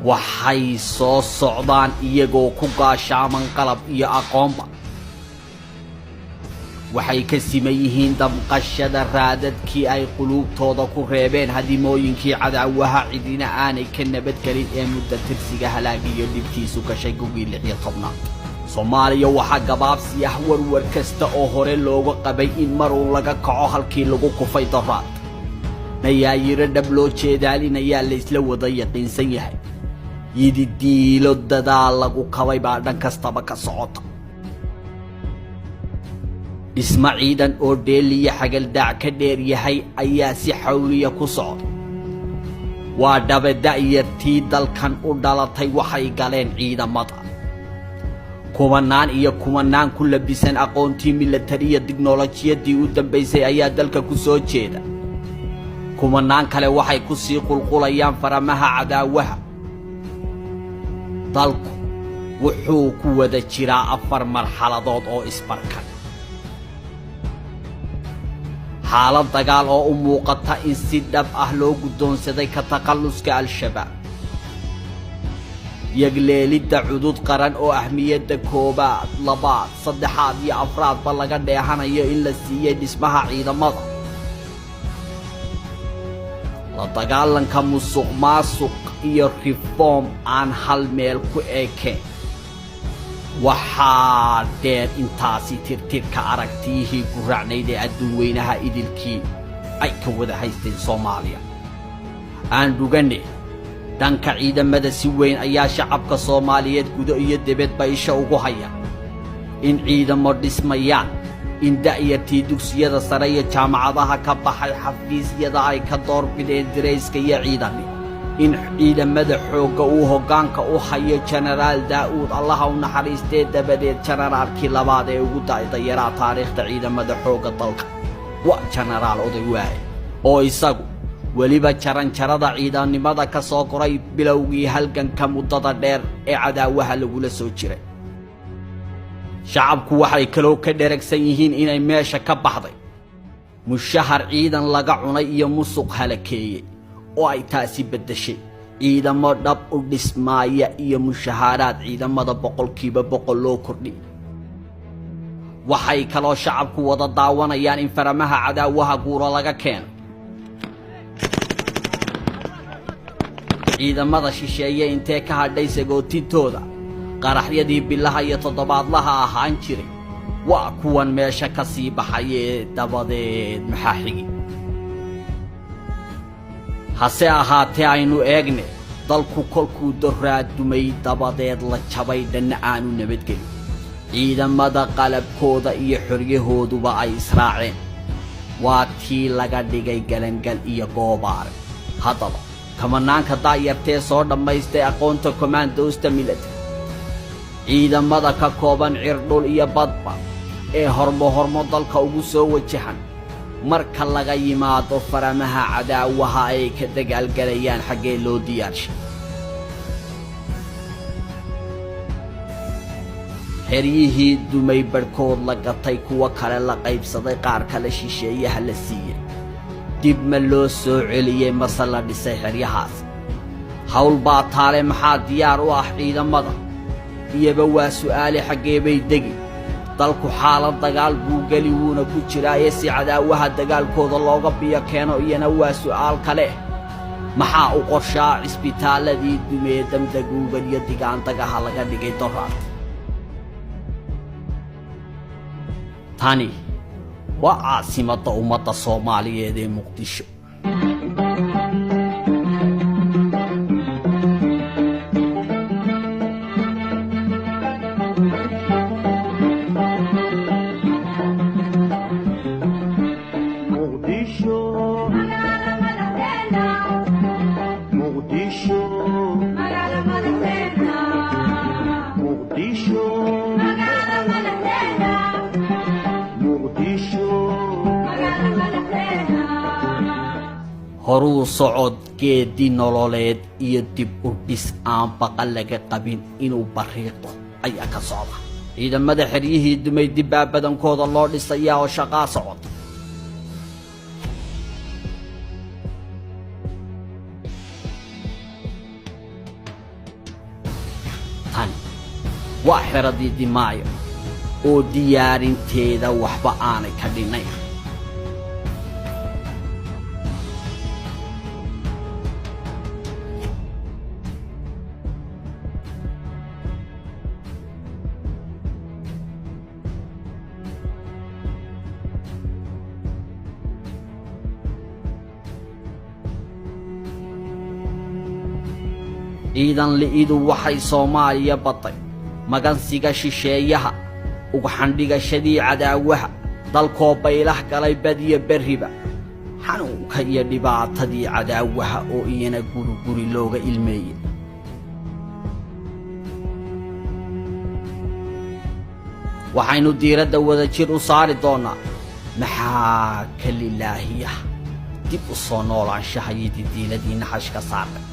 waxay soo socdaan iyagoo ku gaashaaman qalab iyo aqoonba waxay ka siman yihiin damqashada raadadkii ay quluubtooda ku reebeen hadimooyinkii cadaawaha cidina aanay ka nabadgelin ee muddo tirsiga halaagiyo dhibtiisu gashay gugii 16aad Soomaaliya waxa gabaabsi ah warwar kasta oo hore looga qabay in maruu laga kaco halkii lagu kufay daraad nayaayira dhab loo jeedaalinaya la isla wada yaqiinsan yahay yididiilo dadaal lagu kabay baa dhan kastaba ka socota Ismaaciidan oo deeliya xagal daac ka dheer yahay ayaa si xawliya ku socda waa dabada yartii dalkan u dhalatay waxay galeen ciidamada kumanaan ku labisan aqoontii militariya tiknoolajiyadii u dambeysay ayaa dalka ku soo jeeda kumanaan kale waxay ku sii qulqulayaan faramaha cadaawaha dalku wuxuu ku wada jiraa 4 marxaladood oo isbarkan xaalad dagaal oo u muuqata in si dhab ah loo guddoonsaday ka taqalluska al-shabaab yagleelidda cudud qaran oo ahmiyadda koobaad labaad saddexaad iyo afraad ba laga dheehanayo in la siiyay dhismaha ciidamada la dagaalanka musuqmaasuq iyo reform aan hal meel ku eekeen waxaa dheer intaasi tirtirka aragtiyihii guracnayd ee adduun weynaha idilkii ay ka wada haysteen Soomaaliya aan dhugane danka ciidamada si weyn ayaa shacabka Soomaaliyeed gudo iyo dibadba isha ugu haya in ciidamo dhismayaan in da'yartii dugsiyada sare iyo jaamacadaha ka baxay xafiisyada ay ka doorbideen dirayska iyo ciidanka in ciidamada xoogga uu hoggaanka u hayo Generaal Daawud Allah u naxariistay dabadeed generaalkii labaad ee ugu da'yara taariikhda ciidamada xoogga dalka waa Generaal Odaywaa oo isagu waliba jaranjarada ciidanimada ka soo koray bilowgii halganka muddada dheer ee cadaawaha lagula soo jiray shacabku waxay kaloo ka dheregsan yihiin inay meesha ka baxday mushahar ciidan laga cunay iyo musuq halakeeyay oo ay taasi bedeshay ciidamo dhab u dhismaaya iyo mushaharaad ciidamada 100% loo kordhiyay waxay kaloo shacabku wada daawanayaan in faramaha cadaawaha guuro laga keeno ciidamada shisheeye intee ka hadhay sagootintooda qaraxyadii bilaha iyo toddobaadlaha ahaan jiray waa kuwan meesha ka sii baxay dabadeed maxaa xigi hase ahaatee aynu eegne dalku kolkuu doraadumay dabadeed la jabay dhanna aanu nabadgelin ciidamada qalabkooda iyo xoryahooduba ay israaceen waa tii laga dhigay galangal iyo goobaar haddaba kamanaanka daayartee soo dhammaystay aqoonta commandosta military ciidamada ka kooban cirdhul iyo badba ee hormo dalka ugu soo wajahan marka laga yimaado faramaha cadaawaha ay ka dagaalgalayaan xagee loo diyaarshay xeryihii dumay barkood la gatay kuwa kale la qaybsaday qaar kale shisheeyaha la siiyay dib ma loo soo celiyay masala dhisay xeryahaas hawl baa taale maxaa diyaar u ah ciidamada iyaba waa su'aale xagee bay degi dalku xaalad dagaal buu gali wuuna ku jiraa ee si cadaawaha dagaalkooda looga biyo keeno iyana waa su'aal kale maxaa u qorshaa isbitaaladii dumee damdaguugan iyo digaantagaha laga dhigay doraad tani waa caasimadda ummadda Soomaaliyeed ee Muqdisho horuu socod geedi nololeed iyo dib u dhis aan baqal laga qabin inuu bariiqo ayaa ka socda ciidamada xeryihii dumay dib badankooda loo dhisayaa oo shaqaa socota tani waa xiradii Dimaayo oo diyaarinteeda waxba aanay ka dhinayn. ciidan li'idu waxay Soomaaliya batay magansiga shisheeyaha uga xandhigashadii cadaawaha dalkoo baylah galay badiya berriba xanuunka iyo dhibaatadii cadaawaha oo iyana guri looga ilmeeyay. waxaynu diiradda wadajir u saari doonaa maxaa ka lilaahiya dib u soo noolaanshaha iyo didiiladii naxashka saaray.